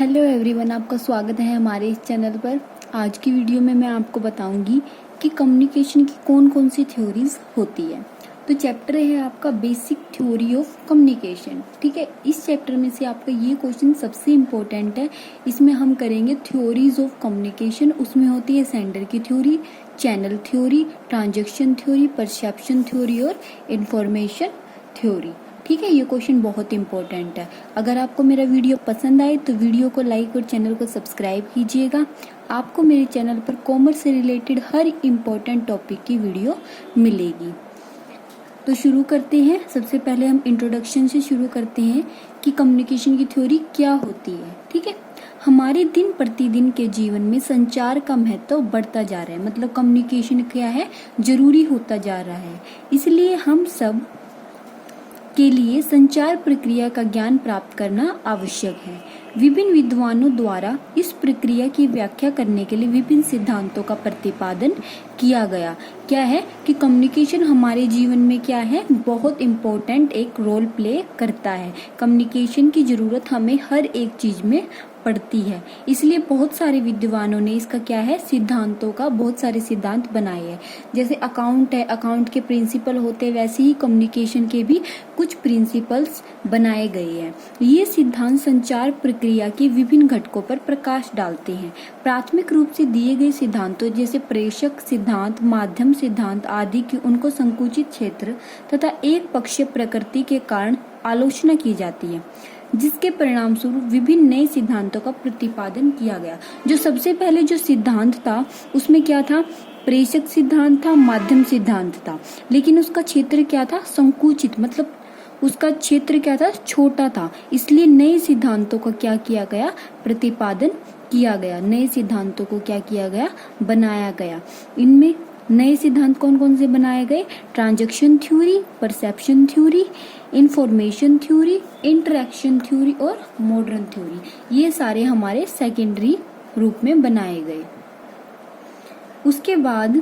Hello everyone, आपका स्वागत है हमारे इस चैनल पर। आज की वीडियो में मैं आपको बताऊंगी कि कम्युनिकेशन की कौन कौन सी थ्योरीज होती है। तो चैप्टर है आपका बेसिक थ्योरी ऑफ कम्युनिकेशन। ठीक है, इस चैप्टर में से आपका ये क्वेश्चन सबसे इम्पोर्टेंट है। इसमें हम करेंगे थ्योरीज ऑफ कम्युनिकेशन। उसमें होती है सेंडर की theory, channel theory, transaction theory, perception theory और इंफॉर्मेशन थ्योरी। ठीक है, ये क्वेश्चन बहुत इंपॉर्टेंट है। अगर आपको मेरा वीडियो पसंद आए तो वीडियो को लाइक और चैनल को सब्सक्राइब कीजिएगा। आपको मेरे चैनल पर कॉमर्स से रिलेटेड हर इम्पोर्टेंट टॉपिक की वीडियो मिलेगी। तो शुरू करते हैं। सबसे पहले हम इंट्रोडक्शन से शुरू करते हैं कि कम्युनिकेशन की थ्योरी क्या होती है। ठीक है, हमारे दिन प्रतिदिन के जीवन में संचार का महत्व बढ़ता जा रहा है। मतलब कम्युनिकेशन क्या है, जरूरी होता जा रहा है। इसलिए हम सब के लिए संचार प्रक्रिया का ज्ञान प्राप्त करना आवश्यक है। विभिन्न विद्वानों द्वारा इस प्रक्रिया की व्याख्या करने के लिए विभिन्न सिद्धांतों का प्रतिपादन किया गया। क्या है कि कम्युनिकेशन हमारे जीवन में क्या है, बहुत इम्पोर्टेंट एक रोल प्ले करता है। कम्युनिकेशन की जरूरत हमें हर एक चीज में पड़ती है। इसलिए बहुत सारे विद्वानों ने इसका क्या है, सिद्धांतों का बहुत सारे सिद्धांत बनाए हैं। जैसे अकाउंट है, अकाउंट के प्रिंसिपल होते हैं, वैसे ही कम्युनिकेशन के भी कुछ प्रिंसिपल्स बनाए गए हैं। ये सिद्धांत संचार प्रक्रिया के विभिन्न घटकों पर प्रकाश डालते हैं। प्राथमिक रूप से दिए गए सिद्धांतों जैसे प्रेषक सिद्धांत, माध्यम सिद्धांत आदि की उनको संकुचित क्षेत्र तथा एक पक्षीय प्रकृति के कारण आलोचना की जाती है, जिसके परिणाम स्वरूप विभिन्न नए सिद्धांतों का प्रतिपादन किया गया। जो सबसे पहले जो सिद्धांत था उसमें क्या था, प्रेषक सिद्धांत था, माध्यम सिद्धांत था, लेकिन उसका क्षेत्र क्या था, संकुचित। मतलब उसका क्षेत्र क्या था, छोटा था। इसलिए नए सिद्धांतों का क्या किया गया, प्रतिपादन किया गया। नए सिद्धांतों को क्या किया गया, बनाया गया। इनमें नए सिद्धांत कौन कौन से बनाए गए, transaction theory, perception theory, information theory, interaction theory और मॉडर्न थ्योरी। ये सारे हमारे सेकेंडरी रूप में बनाए गए। उसके बाद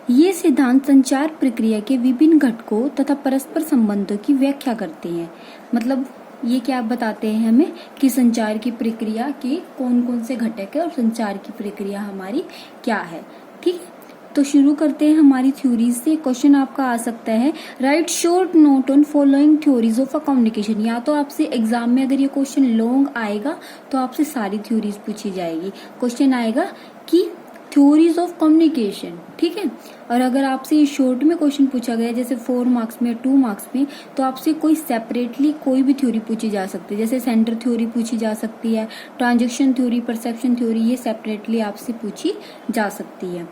ये सिद्धांत संचार प्रक्रिया के विभिन्न घटकों तथा परस्पर संबंधों की व्याख्या करते हैं। मतलब ये क्या बताते हैं हमें कि संचार की प्रक्रिया के कौन कौन से घटक है और संचार की प्रक्रिया हमारी क्या है। ठीक है, तो शुरू करते हैं हमारी थ्योरीज से। क्वेश्चन आपका आ सकता है, right short note on following theories of a communication. या तो आपसे एग्जाम में अगर ये क्वेश्चन लॉन्ग आएगा तो आपसे सारी थ्योरीज पूछी जाएगी। क्वेश्चन आएगा कि थ्योरीज ऑफ कम्युनिकेशन। ठीक है, और अगर आपसे ये शॉर्ट में क्वेश्चन पूछा गया जैसे 4 मार्क्स में, 2 मार्क्स में, तो आपसे कोई सेपरेटली कोई भी थ्योरी पूछी जा सकती है। जैसे सेंटर थ्योरी पूछी जा सकती है, ट्रांजैक्शन थ्योरी, परसेप्शन थ्योरी, ये सेपरेटली आपसे पूछी जा सकती है।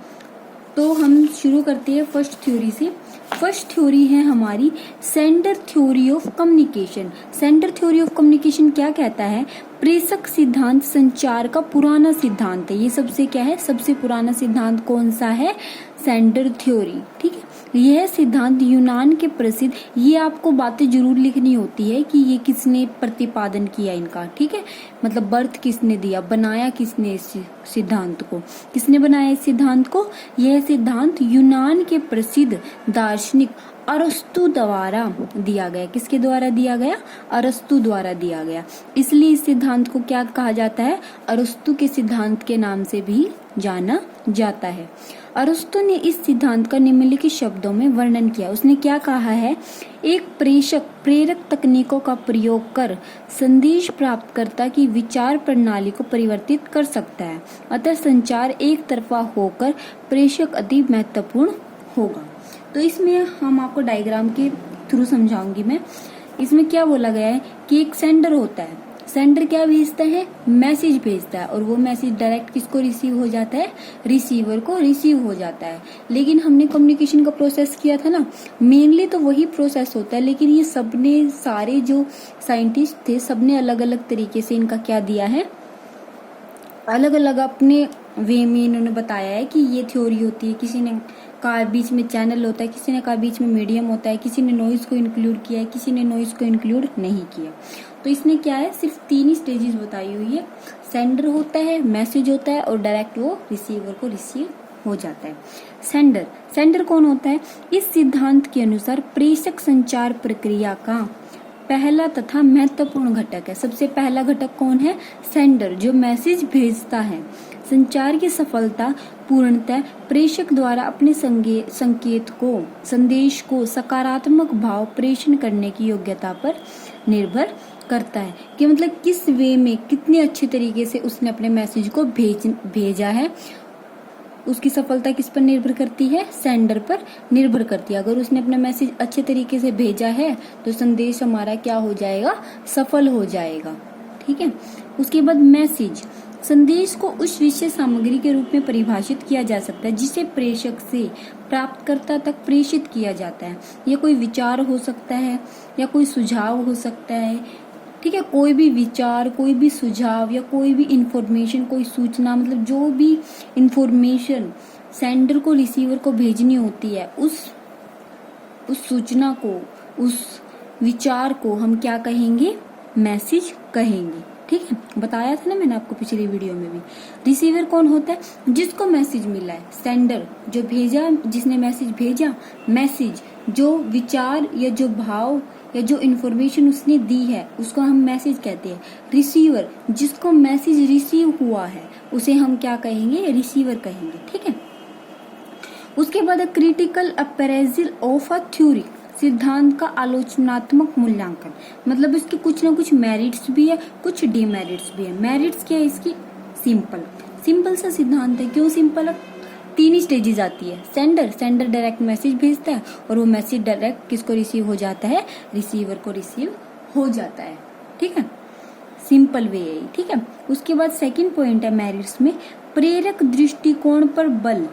तो हम शुरू करते हैं फर्स्ट थ्योरी से। फर्स्ट थ्योरी है हमारी sender theory of communication. Sender theory of communication क्या कहता है, प्रेषक सिद्धांत संचार का पुराना सिद्धांत है। ये सबसे क्या है, सबसे पुराना सिद्धांत कौन सा है, सेंडर थ्योरी। ठीक है, यह सिद्धांत यूनान के प्रसिद्ध, ये आपको बातें जरूर लिखनी होती है कि ये किसने प्रतिपादन किया इनका। ठीक है, मतलब बर्थ किसने दिया, बनाया किसने इस सिद्धांत को, किसने बनाया इस सिद्धांत को। यह सिद्धांत यूनान के प्रसिद्ध दार्शनिक अरस्तु द्वारा दिया गया। किसके द्वारा दिया गया, अरस्तु द्वारा दिया गया। इसलिए इस सिद्धांत को क्या कहा जाता है, अरस्तु के सिद्धांत के नाम से भी जाना जाता है। अरस्तु ने इस सिद्धांत का निम्नलिखित शब्दों में वर्णन किया। उसने क्या कहा है, एक प्रेषक प्रेरक तकनीकों का प्रयोग कर संदेश प्राप्तकर्ता की विचार प्रणाली को परिवर्तित कर सकता है। अतः संचार एक तरफा होकर प्रेषक अति महत्वपूर्ण होगा। तो इसमें हम आपको डायग्राम के थ्रू समझाऊंगी मैं। इसमें क्या बोला गया है कि एक सेंडर होता है। सेंडर क्या भेजता है, मैसेज भेजता है, और वो मैसेज डायरेक्ट किसको रिसीव हो जाता है, रिसीवर को रिसीव हो जाता है। लेकिन हमने कम्युनिकेशन का प्रोसेस किया था ना, मेनली तो वही प्रोसेस होता है, लेकिन ये सबने, सारे जो साइंटिस्ट थे, सबने अलग अलग तरीके से इनका क्या दिया है, अलग अलग अपने वे में इन्होंने बताया है कि ये थ्योरी होती है। किसी ने कहा बीच में चैनल होता है, किसी ने कहा बीच में मीडियम होता है, किसी ने नॉइज को इंक्लूड किया है, किसी ने नॉइज को इंक्लूड नहीं किया। तो इसने क्या है, सिर्फ 3 ही स्टेजेस बताई हुई है। सेंडर होता है, मैसेज होता है, और डायरेक्ट वो रिसीवर को रिसीव हो जाता है। सेंडर कौन होता है, इस सिद्धांत के अनुसार प्रेषक संचार प्रक्रिया का पहला तथा महत्वपूर्ण घटक है। सबसे पहला घटक कौन है? सेंडर, जो मैसेज भेजता है। संचार की सफलता पूर्णतः प्रेषक द्वारा अपने संदेश को सकारात्मक भाव प्रेषण करने की योग्यता पर निर्भर करता है कि मतलब किस वे में, कितने अच्छे तरीके से उसने अपने मैसेज को भेजा है। उसकी सफलता किस पर निर्भर करती है? सेंडर पर निर्भर करती है। अगर उसने अपना मैसेज अच्छे तरीके से भेजा है तो संदेश हमारा क्या हो जाएगा? सफल हो जाएगा। ठीक है। उसके बाद मैसेज, संदेश को उस विशेष सामग्री के रूप में परिभाषित किया जा सकता है जिसे प्रेषक से प्राप्तकर्ता तक प्रेषित किया जाता है। यह कोई विचार हो सकता है या कोई सुझाव हो सकता है। ठीक है, कोई भी विचार, कोई भी सुझाव या कोई भी इंफॉर्मेशन, कोई सूचना, मतलब जो भी इंफॉर्मेशन सेंडर को रिसीवर को भेजनी होती है, उस सूचना को, उस विचार को हम क्या कहेंगे? मैसेज कहेंगे। ठीक है, बताया था ना मैंने आपको पिछली वीडियो में भी। रिसीवर कौन होता है? जिसको मैसेज मिला है। सेंडर, जो भेजा, जिसने मैसेज भेजा। मैसेज, जो विचार या जो भाव या जो इन्फॉर्मेशन उसने दी है उसको हम मैसेज कहते हैं। रिसीवर, जिसको मैसेज रिसीव हुआ है उसे हम क्या कहेंगे? रिसीवर कहेंगे। ठीक है। उसके बाद critical appraisal of a theory, सिद्धांत का आलोचनात्मक मूल्यांकन, मतलब उसके कुछ ना कुछ मेरिट्स भी है, कुछ डिमेरिट्स भी है। मेरिट्स क्या है इसकी? सिंपल सा सिद्धांत है। क्यों सिंपल है? 3 स्टेजेस आती है। सेंडर डायरेक्ट मैसेज भेजता है और वो मैसेज डायरेक्ट किसको रिसीव हो जाता है? रिसीवर को रिसीव हो जाता है। ठीक है, सिंपल वे है। ठीक है। उसके बाद सेकंड पॉइंट है मेरिट्स में, प्रेरक दृष्टिकोण पर बल,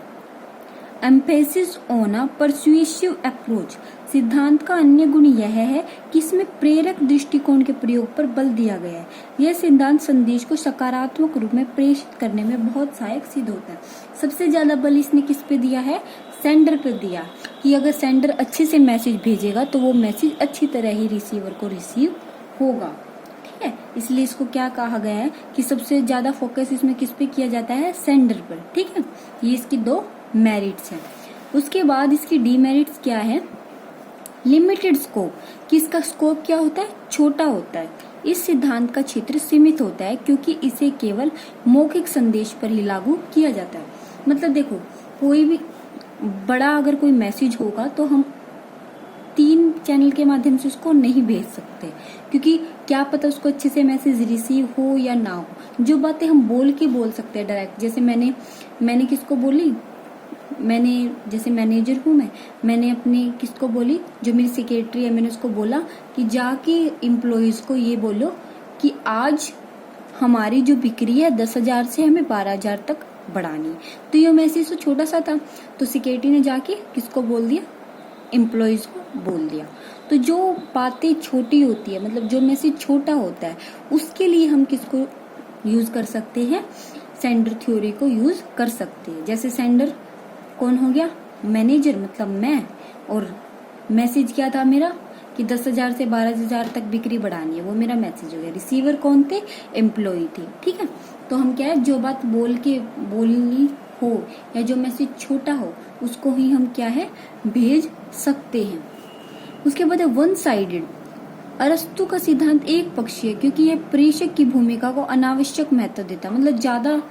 emphasis on a persuasive approach. सिद्धांत का अन्य गुण यह है कि इसमें प्रेरक दृष्टिकोण के प्रयोग पर बल दिया गया है। यह सिद्धांत संदेश को सकारात्मक रूप में प्रेषित करने में बहुत सहायक सिद्ध होता है। सबसे ज्यादा बल इसने किस पे दिया है? सेंडर पे दिया, कि अगर सेंडर अच्छे से मैसेज भेजेगा तो वो मैसेज अच्छी तरह ही रिसीवर को रिसीव होगा। ठीक है, इसलिए इसको क्या कहा गया है कि सबसे ज्यादा फोकस इसमें किस पे किया जाता है? सेंडर पर। ठीक है, ये इसकी 2 मेरिट्स हैं। उसके बाद इसकी डीमेरिट्स क्या है? लिमिटेड स्कोप, कि इसका स्कोप क्या होता है? छोटा होता है। इस सिद्धांत का क्षेत्र सीमित होता है क्योंकि इसे केवल मौखिक संदेश पर ही लागू किया जाता है। मतलब देखो, कोई भी बड़ा अगर कोई मैसेज होगा तो हम 3 चैनल के माध्यम से उसको नहीं भेज सकते, क्योंकि क्या पता उसको अच्छे से मैसेज रिसीव हो या ना हो। जो बातें हम बोल के बोल सकते हैं डायरेक्ट, जैसे मैंने किसको बोली, जैसे मैनेजर हूँ मैंने अपनी किसको बोली, जो मेरी सेक्रेटरी है, मैंने उसको बोला कि जाके एम्प्लॉइज को ये बोलो कि आज हमारी जो बिक्री है 10,000 से हमें 12,000 तक बढ़ानी है। तो ये मैसेज तो छोटा सा था, तो सेक्रेटरी ने जाके किसको बोल दिया? एम्प्लॉइज को बोल दिया। तो जो बातें छोटी होती है, मतलब जो मैसेज छोटा होता है, उसके लिए हम किसको यूज कर सकते हैं? सेंडर थ्योरी को यूज कर सकते हैं। जैसे सेंडर कौन हो गया? मैनेजर, मतलब मैं, और मैसेज क्या था मेरा कि 10,000 से 12,000 तक बिक्री बढ़ानी है, वो मेरा मैसेज हो गया। रिसीवर कौन थे? एम्प्लॉय थे। ठीक है, तो हम क्या है, जो बात बोलनी हो या जो मैसेज छोटा हो उसको ही हम क्या है? भेज सकते हैं। उसके बाद है वन साइडेड, अरस्तु का सिद्धांत एक पक्षीय, क्योंकि यह प्रेषक की भूमिका को अनावश्यक महत्व देता है। मतलब ज्यादा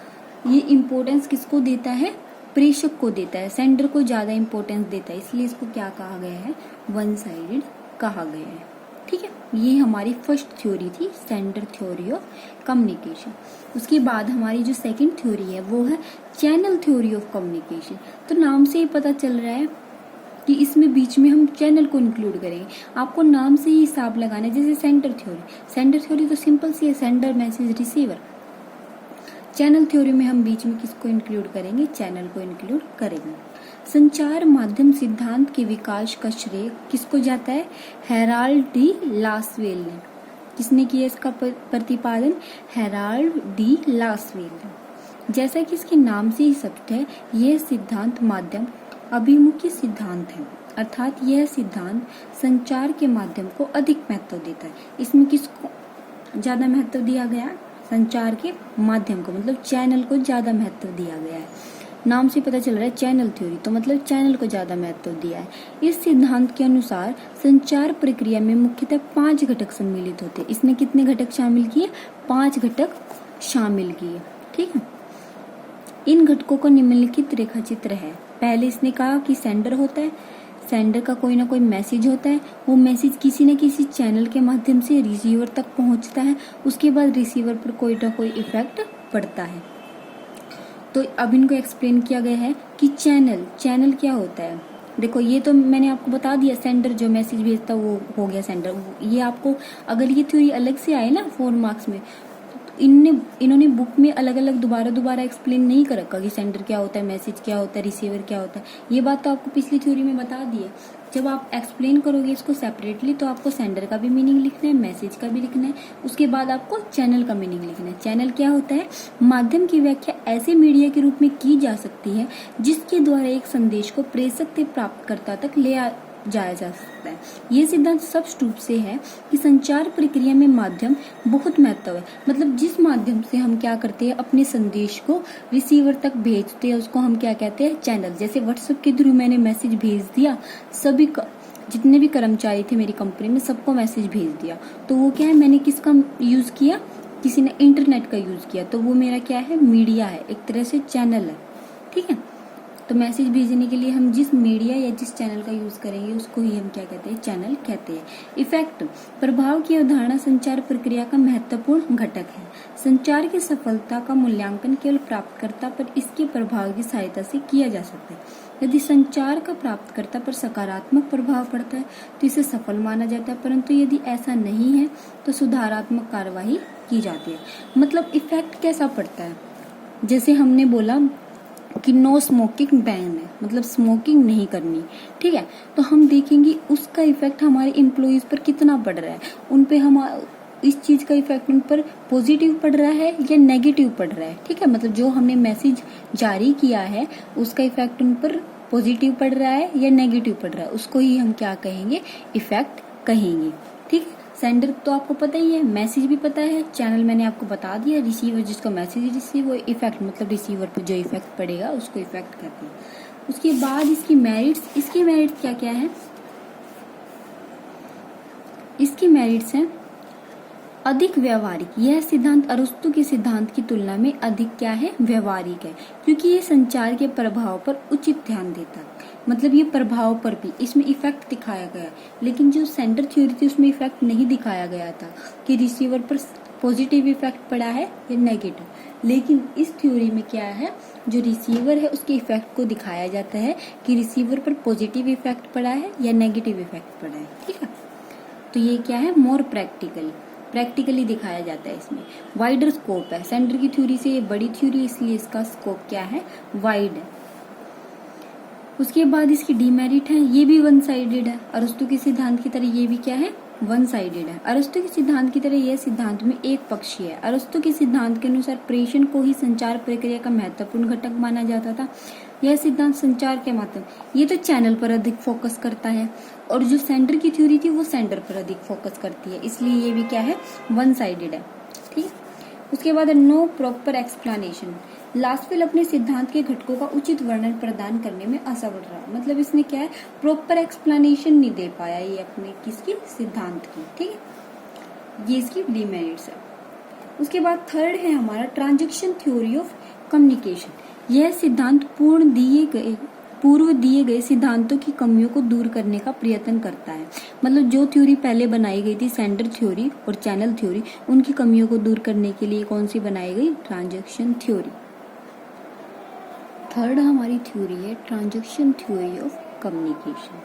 ये इम्पोर्टेंस किसको देता है? प्रेषक को देता है, सेंडर को ज्यादा इम्पोर्टेंस देता है, इसलिए इसको क्या कहा गया है? वन साइडेड कहा गया है। ठीक है, ये हमारी फर्स्ट थ्योरी थी, सेंडर थ्योरी ऑफ कम्युनिकेशन। उसके बाद हमारी जो सेकंड थ्योरी है वो है चैनल थ्योरी ऑफ कम्युनिकेशन। तो नाम से ही पता चल रहा है कि इसमें बीच में हम चैनल को इंक्लूड करेंगे। आपको नाम से ही हिसाब लगाना है। जैसे सेंडर थ्योरी तो सिंपल सी है, sender, message, receiver. Channel theory में हम बीच में किसको इंक्लूड करेंगे? चैनल को इंक्लूड करेंगे। संचार माध्यम सिद्धांत के विकास का श्रेय किसको जाता है? हेराल्ड डी लासवेल ने। किसने किया इसका प्रतिपादन? हेराल्ड डी लासवेल ने। जैसा कि इसके नाम से ही स्पष्ट है, यह सिद्धांत माध्यम अभिमुखी सिद्धांत है, अर्थात यह सिद्धांत संचार के माध्यम को अधिक महत्व देता है। इसमें किसको ज्यादा महत्व दिया गया? संचार के माध्यम को, मतलब चैनल को ज्यादा महत्व दिया गया है। नाम से पता चल रहा है चैनल थ्योरी, तो मतलब चैनल को ज्यादा महत्व दिया है। इस सिद्धांत के अनुसार संचार प्रक्रिया में मुख्यतः 5 घटक सम्मिलित होते हैं। इसने कितने घटक शामिल किए? 5 घटक शामिल किए। ठीक है, इन घटकों का निम्नलिखित रेखाचित्र है। पहले इसने कहा कि सेंडर होता है, सेंडर का कोई ना कोई मैसेज होता है, वो मैसेज किसी न किसी चैनल के माध्यम से रिसीवर तक पहुंचता है, उसके बाद रिसीवर पर कोई ना कोई इफेक्ट पड़ता है। तो अब इनको एक्सप्लेन किया गया है कि चैनल क्या होता है। देखो ये तो मैंने आपको बता दिया, सेंडर जो मैसेज भेजता है वो हो गया सेंडर। ये आपको अगर ये थ्योरी अलग से आए ना 4 मार्क्स में, इन्होंने बुक में अलग अलग दोबारा एक्सप्लेन नहीं कर रखा कि सेंडर क्या होता है, मैसेज क्या होता है, रिसीवर क्या होता है। ये बात तो आपको पिछली थ्योरी में बता दी है। जब आप एक्सप्लेन करोगे इसको सेपरेटली तो आपको सेंडर का भी मीनिंग लिखना है, मैसेज का भी लिखना है, उसके बाद आपको चैनल का मीनिंग लिखना है। चैनल क्या होता है? माध्यम की व्याख्या ऐसे मीडिया के रूप में की जा सकती है जिसके द्वारा एक संदेश को प्रेषक से प्राप्तकर्ता तक ले जाया जा सकता है। ये सिद्धांत स्पष्ट रूप से है कि संचार प्रक्रिया में माध्यम बहुत महत्व है। मतलब जिस माध्यम से हम क्या करते हैं, अपने संदेश को रिसीवर तक भेजते हैं, उसको हम क्या कहते हैं? चैनल। जैसे व्हाट्सएप के थ्रू मैंने मैसेज भेज दिया, सभी जितने भी कर्मचारी थे मेरी कंपनी में सबको मैसेज भेज दिया, तो वो क्या है? मैंने किसका यूज किया? किसी ने इंटरनेट का यूज किया, तो वो मेरा क्या है? मीडिया है, एक तरह से चैनल है। ठीक है, तो मैसेज भेजने के लिए हम जिस मीडिया या जिस चैनल का यूज करेंगे उसको ही हम क्या कहते हैं? चैनल कहते हैं। इफेक्ट, प्रभाव की अवधारणा संचार प्रक्रिया का महत्वपूर्ण घटक है। संचार की सफलता का मूल्यांकन केवल प्राप्तकर्ता पर इसके प्रभाव की सहायता से किया जा सकता है। यदि संचार का प्राप्तकर्ता पर सकारात्मक प्रभाव पड़ता है तो इसे सफल माना जाता है, परंतु यदि ऐसा नहीं है तो सुधारात्मक कार्यवाही की जाती है। मतलब इफेक्ट कैसा पड़ता है? जैसे हमने बोला कि नो स्मोकिंग बैन है, मतलब स्मोकिंग नहीं करनी। ठीक है, तो हम देखेंगे उसका इफेक्ट हमारे एम्प्लॉइज पर कितना पड़ रहा है, उन पे हम इस चीज का इफेक्ट उन पर पॉजिटिव पड़ रहा है या नेगेटिव पड़ रहा है। ठीक है, मतलब जो हमने मैसेज जारी किया है उसका इफेक्ट उन पर पॉजिटिव पड़ रहा है या नेगेटिव पड़ रहा है, उसको ही हम क्या कहेंगे? इफेक्ट कहेंगे। ठीक है, सेंडर तो आपको पता ही है, मैसेज भी पता है, चैनल मैंने आपको बता दिया, रिसीवर जिसका मैसेज रिसीव, वो इफेक्ट मतलब रिसीवर पर जो इफेक्ट पड़ेगा उसको इफेक्ट कहते हैं। उसके बाद इसकी मेरिट्स क्या क्या है? इसकी मेरिट्स हैं अधिक व्यवहारिक। यह सिद्धांत अरस्तु के सिद्धांत की तुलना में अधिक क्या है? व्यवहारिक है, क्योंकि ये संचार के प्रभाव पर उचित ध्यान देता है। मतलब ये प्रभाव पर भी इसमें इफेक्ट दिखाया गया, लेकिन जो सेंडर थ्योरी थी उसमें इफेक्ट नहीं दिखाया गया था कि रिसीवर पर पॉजिटिव इफेक्ट पड़ा है या नेगेटिव। लेकिन इस थ्योरी में क्या है? जो रिसीवर है उसके इफेक्ट को दिखाया जाता है कि रिसीवर पर पॉजिटिव इफेक्ट पड़ा है या नेगेटिव इफेक्ट पड़ा है। ठीक है, तो ये क्या है? मोर प्रैक्टिकली दिखाया जाता है। इसमें वाइडर स्कोप है, सेंडर की थ्योरी से ये बड़ी थ्योरी, इसलिए इसका स्कोप क्या है? वाइड है। उसके बाद इसकी डीमेरिट है, ये भी वन साइडेड है। अरस्तु के सिद्धांत की तरह ये भी क्या है? वन साइडेड है। अरस्तु के सिद्धांत की तरह यह सिद्धांत में एक पक्षीय है। अरस्तु के सिद्धांत के अनुसार प्रेषण को ही संचार प्रक्रिया का महत्वपूर्ण घटक माना जाता था। यह सिद्धांत संचार के माध्यम, ये तो चैनल पर अधिक फोकस करता है, और जो सेंडर की थ्योरी थी वो सेंडर पर अधिक फोकस करती है, इसलिए ये भी क्या है? वन साइडेड है। ठीक है, उसके बाद नो प्रॉपर एक्सप्लेनेशन। लास्टफिल अपने सिद्धांत के घटकों का उचित वर्णन प्रदान करने में असफल रहा। मतलब इसने क्या है? प्रॉपर एक्सप्लेनेशन नहीं दे पाया ये अपने किसकी? सिद्धांत की। ठीक है, ये इसकी डीमेरिट्स है। उसके बाद थर्ड है हमारा ट्रांजैक्शन थ्योरी ऑफ कम्युनिकेशन। यह सिद्धांत पूर्व दिए गए सिद्धांतों की कमियों को दूर करने का प्रयत्न करता है। मतलब जो थ्योरी पहले बनाई गई थी, सेंडर थ्योरी और चैनल थ्योरी, उनकी कमियों को दूर करने के लिए कौन सी बनाई गई? Transaction theory. थर्ड हमारी थ्योरी है transaction theory of communication.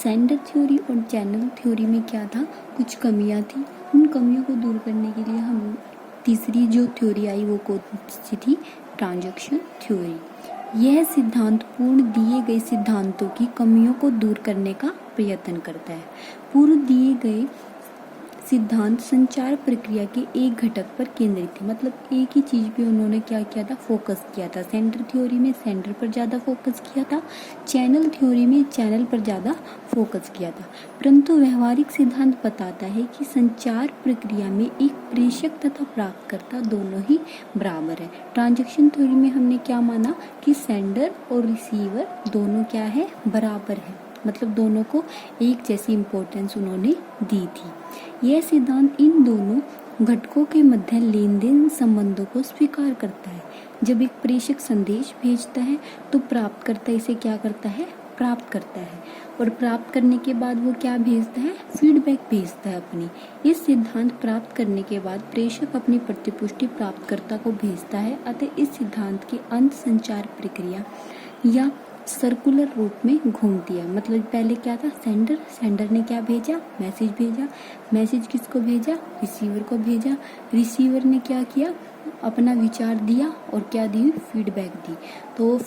Sender theory और चैनल थ्योरी में क्या था? कुछ कमियां थी, उन कमियों को दूर करने के लिए हम तीसरी जो थ्योरी आई वो कौन सी थी? Transaction theory. यह सिद्धांत पूर्ण दिए गए सिद्धांतों की कमियों को दूर करने का प्रयत्न करता है। पूर्व दिए गए सिद्धांत संचार प्रक्रिया के एक घटक पर केंद्रित थे। मतलब एक ही चीज पे उन्होंने क्या किया था, फोकस किया था। सेंटर थ्योरी में सेंटर पर ज्यादा फोकस किया था, चैनल थ्योरी में चैनल पर ज्यादा फोकस किया था। परंतु व्यवहारिक सिद्धांत बताता है कि संचार प्रक्रिया में एक प्रेषक तथा प्राप्तकर्ता दोनों ही बराबर है। ट्रांजैक्शन थ्योरी में हमने क्या माना कि सेंडर और रिसीवर दोनों क्या है, बराबर है। मतलब दोनों को एक जैसी इंपॉर्टेंस उन्होंने दी थी। यह सिद्धांत इन दोनों घटकों के मध्य लेन देन संबंधों को स्वीकार करता है। जब एक प्रेषक संदेश भेजता है तो प्राप्तकर्ता इसे क्या करता है, प्राप्त करता है, और प्राप्त करने के बाद वो क्या भेजता है, फीडबैक भेजता है अपनी। इस सिद्धांत प्राप्त करने के बाद प्रेषक अपनी प्रतिपुष्टि प्राप्तकर्ता को भेजता है। अतः इस सिद्धांत के अंत संचार प्रक्रिया या सर्कुलर रूप में घूमती है। मतलब पहले क्या था, सेंडर ने क्या भेजा, मैसेज भेजा, मैसेज किसको भेजा, रिसीवर को भेजा, रिसीवर ने क्या किया, अपना विचार दिया और क्या दी, फीडबैक दी। तो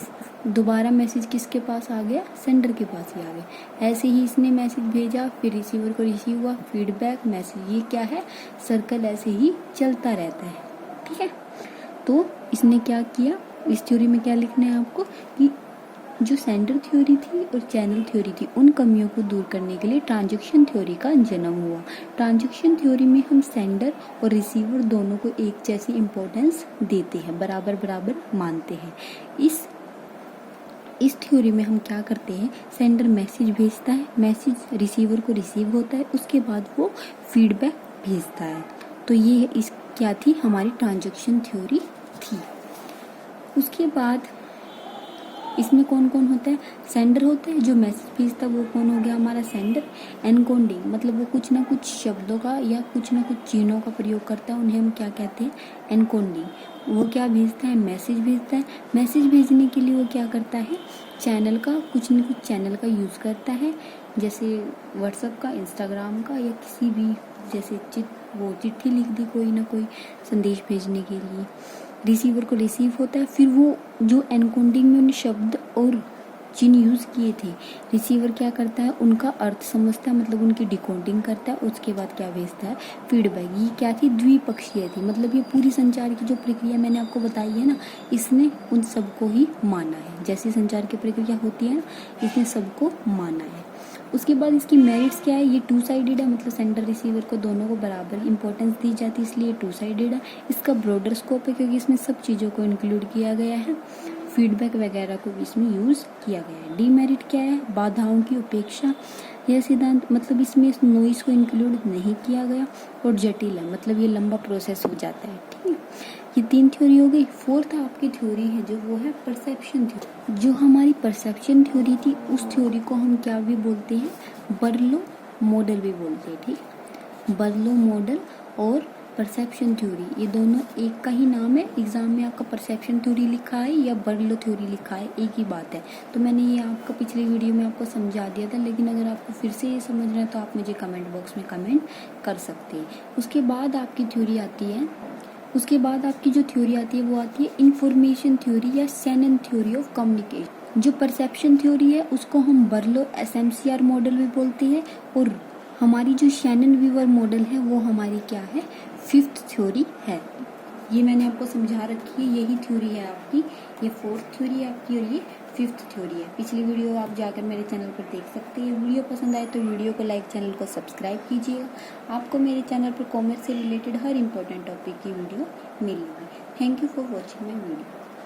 दोबारा मैसेज किसके पास आ गया, सेंडर के पास ही आ गया। ऐसे ही इसने मैसेज भेजा, फिर रिसीवर को रिसीव हुआ, फीडबैक, मैसेज, ये क्या है, सर्कल ऐसे ही चलता रहता है। ठीक है, तो इसने क्या किया, इस थ्योरी में क्या लिखना है आपको कि जो सेंडर थ्योरी थी और चैनल थ्योरी थी, उन कमियों को दूर करने के लिए ट्रांजैक्शन थ्योरी का जन्म हुआ। ट्रांजैक्शन थ्योरी में हम सेंडर और रिसीवर दोनों को एक जैसी इंपॉर्टेंस देते हैं, बराबर बराबर मानते हैं। इस थ्योरी में हम क्या करते हैं, सेंडर मैसेज भेजता है, मैसेज रिसीवर को रिसीव होता है, उसके बाद वो फीडबैक भेजता है। तो ये इस क्या थी, हमारी ट्रांजैक्शन थ्योरी थी। उसके बाद इसमें कौन कौन होता है, सेंडर होता है, जो मैसेज भेजता है वो कौन हो गया, हमारा सेंडर। एनकोडिंग मतलब वो कुछ ना कुछ शब्दों का या कुछ ना कुछ चिन्हों का प्रयोग करता है, उन्हें हम क्या कहते हैं, एनकोडिंग। वो क्या भेजता है, मैसेज भेजता है। मैसेज भेजने के लिए वो क्या करता है, चैनल का, कुछ न कुछ चैनल का यूज़ करता है, जैसे व्हाट्सएप का, इंस्टाग्राम का, या किसी भी, जैसे चिट्ठी लिख दी कोई ना कोई संदेश भेजने के लिए। रिसीवर को रिसीव होता है, फिर वो जो एनकोडिंग में उन्हें शब्द और चिन्ह यूज़ किए थे, रिसीवर क्या करता है, उनका अर्थ समझता है, मतलब उनकी डिकोडिंग करता है। उसके बाद क्या भेजता है, फीडबैक। ये क्या थी, द्विपक्षीय थी। मतलब ये पूरी संचार की जो प्रक्रिया मैंने आपको बताई है ना, इसने उन सबको ही माना है। जैसी संचार की प्रक्रिया होती है ना, इसने सबको माना है। उसके बाद इसकी मेरिट्स क्या है, ये टू साइडेड है, मतलब सेंडर रिसीवर को दोनों को बराबर इंपॉर्टेंस दी जाती है, इसलिए टू साइडेड है। इसका ब्रॉडर स्कोप है क्योंकि इसमें सब चीज़ों को इंक्लूड किया गया है, फीडबैक वगैरह को भी इसमें यूज़ किया गया है। डीमेरिट क्या है, बाधाओं की उपेक्षा। यह सिद्धांत मतलब इसमें नॉइस को इंक्लूड नहीं किया गया, और जटिल है, मतलब ये लंबा प्रोसेस हो जाता है। ठीक है, ये 3 थ्योरी हो गई। फोर्थ आपकी थ्योरी है जो वो है परसेप्शन थ्योरी। जो हमारी परसेप्शन थ्योरी थी, उस थ्योरी को हम क्या भी बोलते हैं, बर्लो मॉडल भी बोलते हैं। ठीक, बर्लो मॉडल और परसेप्शन थ्योरी, ये दोनों एक का ही नाम है। एग्जाम में आपका परसेप्शन थ्योरी लिखा है या बर्लो थ्योरी लिखा है, एक ही बात है। तो मैंने ये आपका पिछले वीडियो में आपको समझा दिया था, लेकिन अगर आपको फिर से ये समझना है तो आप मुझे कमेंट बॉक्स में कमेंट कर सकते हैं। उसके बाद आपकी थ्योरी आती है, उसके बाद आपकी जो थ्योरी आती है वो आती है इंफॉर्मेशन थ्योरी या शैनन थ्योरी ऑफ कम्युनिकेशन। जो परसेप्शन थ्योरी है उसको हम बर्लो SMCR मॉडल भी बोलते हैं, और हमारी जो शैनन वीवर मॉडल है वो हमारी क्या है, फिफ्थ थ्योरी है। ये मैंने आपको समझा रखी है, यही थ्योरी है आपकी, ये फोर्थ थ्योरी है आपकी और ये फिफ्थ थ्योरी है। पिछली वीडियो आप जाकर मेरे चैनल पर देख सकते हैं। वीडियो पसंद आए तो वीडियो को लाइक, चैनल को सब्सक्राइब कीजिएगा। आपको मेरे चैनल पर कॉमर्स से रिलेटेड हर इंपॉर्टेंट टॉपिक की वीडियो मिलेगी। Thank you for watching my video.